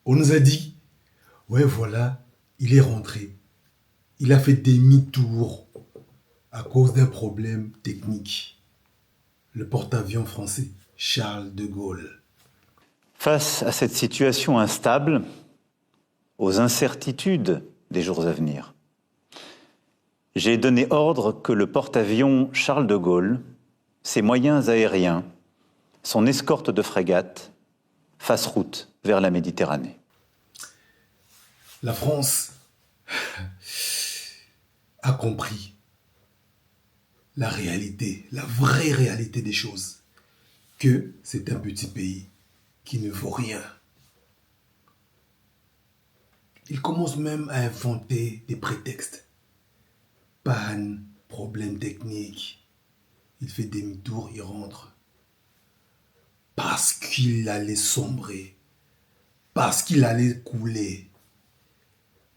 On nous a dit, ouais voilà, il est rentré. Il a fait demi-tour à cause d'un problème technique. Le porte-avions français, Charles de Gaulle. Face à cette situation instable, aux incertitudes des jours à venir, j'ai donné ordre que le porte-avions Charles de Gaulle, ses moyens aériens, son escorte de frégates, fassent route vers la Méditerranée. La France a compris la réalité, la vraie réalité des choses, que c'est un petit pays qui ne vaut rien. Il commence même à inventer des prétextes. Panne, problème technique. Il fait demi-tour, il rentre. Parce qu'il allait sombrer. Parce qu'il allait couler.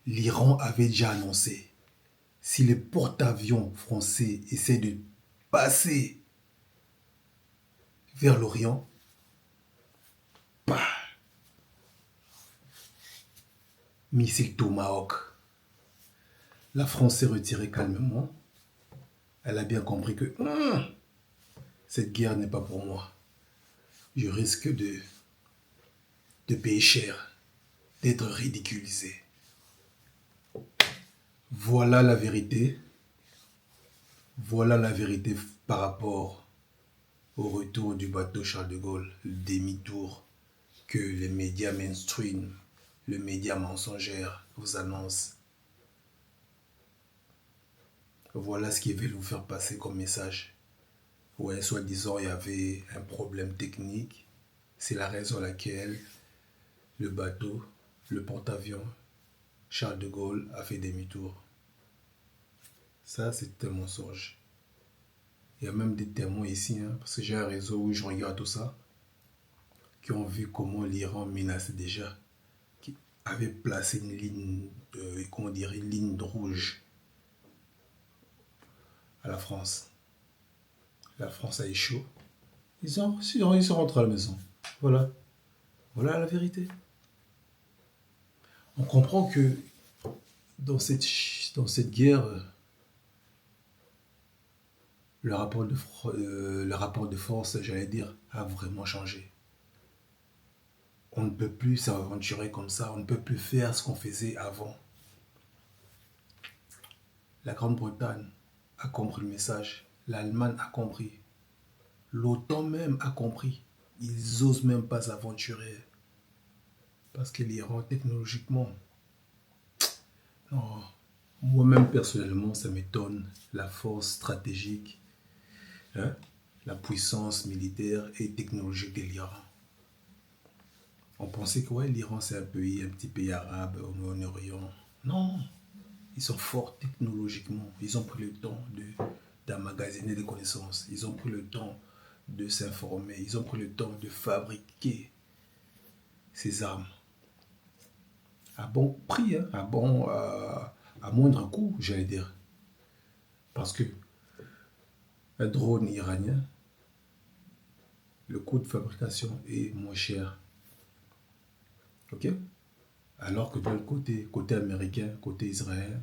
L'Iran avait déjà annoncé. Si les porte-avions français essaient de passer vers l'Orient, bah, missile Tomahawk. La France s'est retirée calmement. Elle a bien compris que cette guerre n'est pas pour moi. Je risque de payer cher, d'être ridiculisé. Voilà la vérité. Voilà la vérité par rapport au retour du bateau Charles de Gaulle, le demi-tour que les médias mainstream, le média mensongère vous annoncent. Voilà ce qu'ils veulent vous faire passer comme message. Ouais, soi-disant, il y avait un problème technique. C'est la raison à laquelle le bateau, le porte-avions Charles de Gaulle a fait demi-tour. Ça, c'est un mensonge. Il y a même des témoins ici, parce que j'ai un réseau où je regarde tout ça, qui ont vu comment l'Iran menaçait déjà, qui avait placé une ligne, comment dire, une ligne rouge à la France. La France a eu chaud. Ils sont rentrés à la maison. Voilà. Voilà la vérité. On comprend que dans cette guerre, le rapport de force, j'allais dire, a vraiment changé. On ne peut plus s'aventurer comme ça, on ne peut plus faire ce qu'on faisait avant. La Grande-Bretagne a compris le message, l'Allemagne a compris, l'OTAN même a compris. Ils n'osent même pas s'aventurer parce que l'Iran, technologiquement, non, moi-même personnellement, ça m'étonne la force stratégique, hein, la puissance militaire et technologique de l'Iran. On pensait que ouais, l'Iran c'est un petit pays arabe au Moyen-Orient. Non, ils sont forts technologiquement. Ils ont pris le temps d'emmagasiner des connaissances. Ils ont pris le temps de s'informer. Ils ont pris le temps de fabriquer ces armes à bon prix, à moindre coût, j'allais dire. Parce que un drone iranien, le coût de fabrication est moins cher. Ok? Alors que de l'autre côté américain, côté israélien,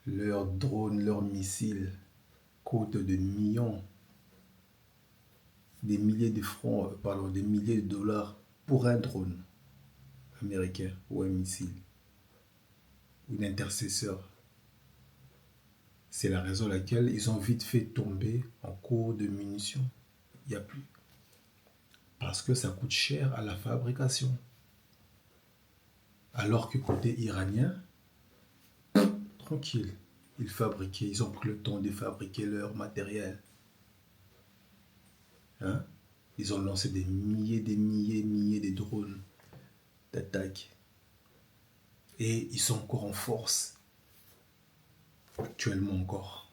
leurs drones, leurs missiles coûtent des millions, des milliers de francs, des milliers de dollars pour un drone américain ou un missile ou un intercesseur. C'est la raison pour laquelle ils ont vite fait tomber en cours de munitions. Il n'y a plus. Parce que ça coûte cher à la fabrication. Alors que côté iranien, tranquille, ils ont pris le temps de fabriquer leur matériel. Hein? Ils ont lancé des milliers de drones d'attaque. Et ils sont encore en force, actuellement encore.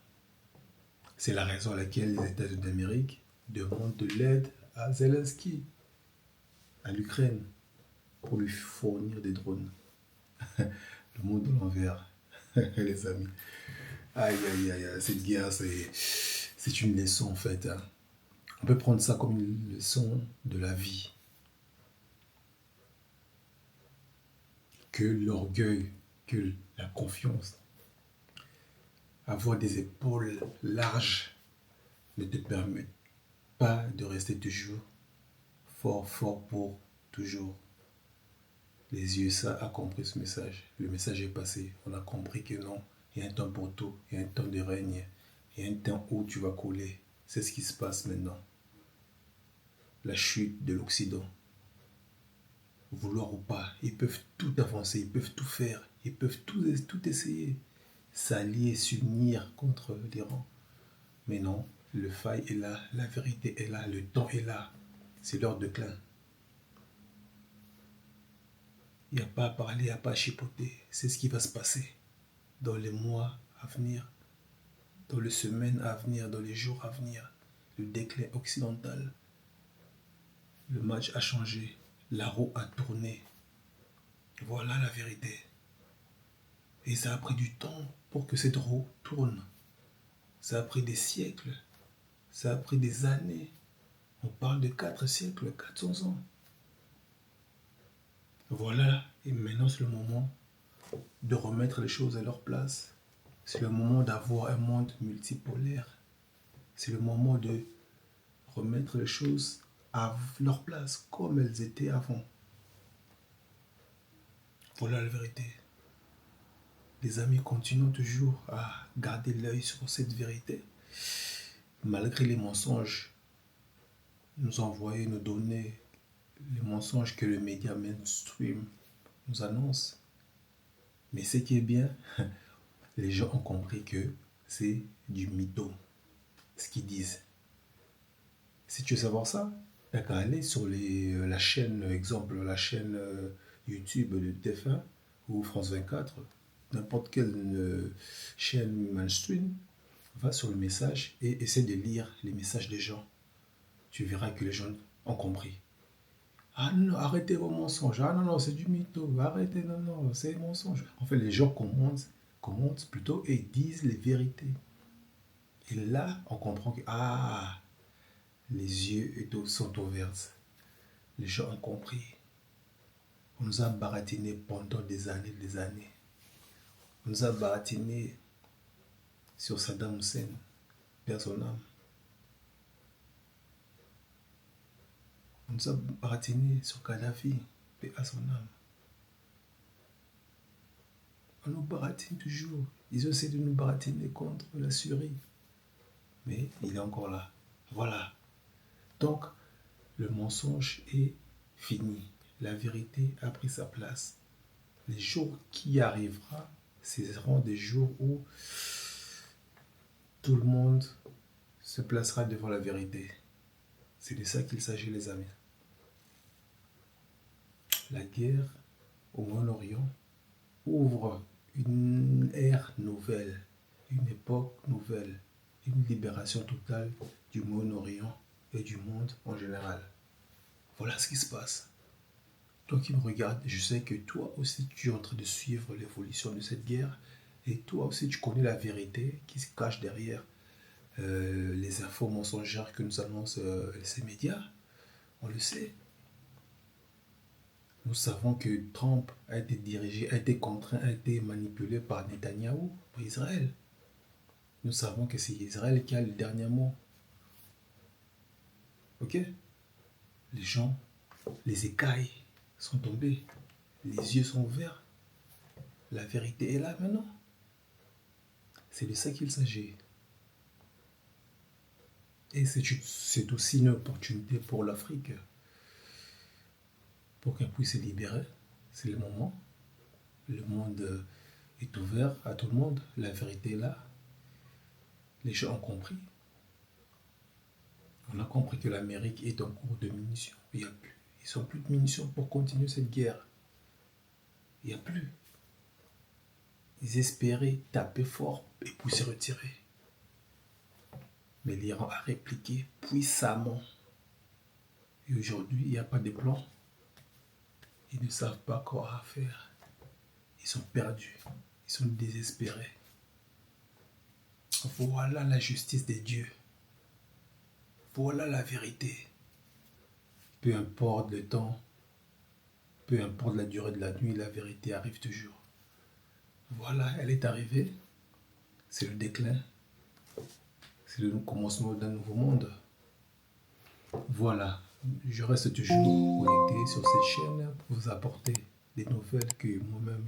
C'est la raison pour laquelle les États-Unis d'Amérique demandent de l'aide à Zelensky, à l'Ukraine, pour lui fournir des drones. Le monde de l'envers, les amis. Aïe, aïe, aïe, cette guerre, c'est une leçon en fait. On peut prendre ça comme une leçon de la vie. Que l'orgueil, que la confiance, avoir des épaules larges ne te permet pas de rester toujours fort, fort pour toujours. Les USA a compris ce message. Le message est passé. On a compris que non, il y a un temps pour tout. Il y a un temps de règne. Il y a un temps où tu vas couler. C'est ce qui se passe maintenant. La chute de l'Occident. Vouloir ou pas, ils peuvent tout avancer, ils peuvent tout faire, ils peuvent tout essayer. S'allier, s'unir contre l'Iran. Mais non, le faille est là, la vérité est là, le temps est là. C'est leur déclin. Il n'y a pas à parler, il n'y a pas à chipoter. C'est ce qui va se passer dans les mois à venir, dans les semaines à venir, dans les jours à venir. Le déclin occidental. Le match a changé. La roue a tourné. Voilà la vérité. Et ça a pris du temps pour que cette roue tourne. Ça a pris des siècles. Ça a pris des années. On parle de 4 siècles, 400 ans. Voilà, et maintenant c'est le moment de remettre les choses à leur place. C'est le moment d'avoir un monde multipolaire. C'est le moment de remettre les choses à leur place comme elles étaient avant. Voilà la vérité. Les amis, continuons toujours à garder l'œil sur cette vérité. Malgré les mensonges, nous envoyer, nous donner les mensonges que le média mainstream nous annonce. Mais ce qui est bien, les gens ont compris que c'est du mytho, ce qu'ils disent. Si tu veux savoir ça, t'as qu'à aller sur la chaîne, exemple, la chaîne YouTube de TF1 ou France 24, n'importe quelle chaîne mainstream, va sur le message et essaie de lire les messages des gens. Tu verras que les gens ont compris. Ah non, arrêtez vos mensonges. Ah non, non, c'est du mytho. Arrêtez, non, non, c'est des mensonges. En fait, les gens commentent plutôt et disent les vérités. Et là, on comprend que, les yeux sont ouverts. Les gens ont compris. On nous a baratiné pendant des années, des années. On nous a baratiné sur Saddam Hussein, père son âme. On nous a baratiné sur Kadhafi, paix à son âme. On nous baratine toujours. Ils essaient de nous baratiner contre la Syrie. Mais il est encore là. Voilà. Donc, le mensonge est fini. La vérité a pris sa place. Les jours qui arriveront, ce seront des jours où tout le monde se placera devant la vérité. C'est de ça qu'il s'agit, les amis. La guerre au Moyen-Orient ouvre une ère nouvelle, une époque nouvelle, une libération totale du Moyen-Orient et du monde en général. Voilà ce qui se passe. Toi qui me regardes, je sais que toi aussi tu es en train de suivre l'évolution de cette guerre et toi aussi tu connais la vérité qui se cache derrière les infos mensongères que nous annoncent ces médias. On le sait. Nous savons que Trump a été dirigé, a été contraint, a été manipulé par Netanyahou pour Israël. Nous savons que c'est Israël qui a le dernier mot. Ok? Les gens, les écailles sont tombées. Les yeux sont ouverts. La vérité est là maintenant. C'est de ça qu'il s'agit. Et c'est aussi une opportunité pour l'Afrique. Pour qu'elle puisse se libérer. C'est le moment. Le monde est ouvert à tout le monde. La vérité est là. Les gens ont compris. On a compris que l'Amérique est en cours de munitions. Il n'y a plus. Ils n'ont plus de munitions pour continuer cette guerre. Il n'y a plus. Ils espéraient taper fort et puis se retirer. Mais l'Iran a répliqué puissamment. Et aujourd'hui, il n'y a pas de plan. Ils ne savent pas quoi faire. Ils sont perdus. Ils sont désespérés. Voilà la justice des dieux. Voilà la vérité. Peu importe le temps, peu importe la durée de la nuit, la vérité arrive toujours. Voilà, elle est arrivée. C'est le déclin. C'est le commencement d'un nouveau monde. Voilà, je reste toujours connecté sur cette chaîne pour vous apporter des nouvelles que moi-même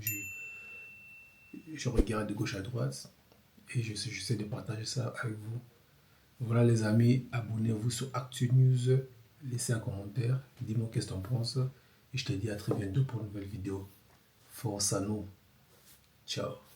je regarde de gauche à droite et j'essaie de partager ça avec vous. Voilà les amis, abonnez-vous sur Actu News, laissez un commentaire, dis-moi qu'est-ce que tu en penses et je te dis à très bientôt pour une nouvelle vidéo. Force à nous. Ciao.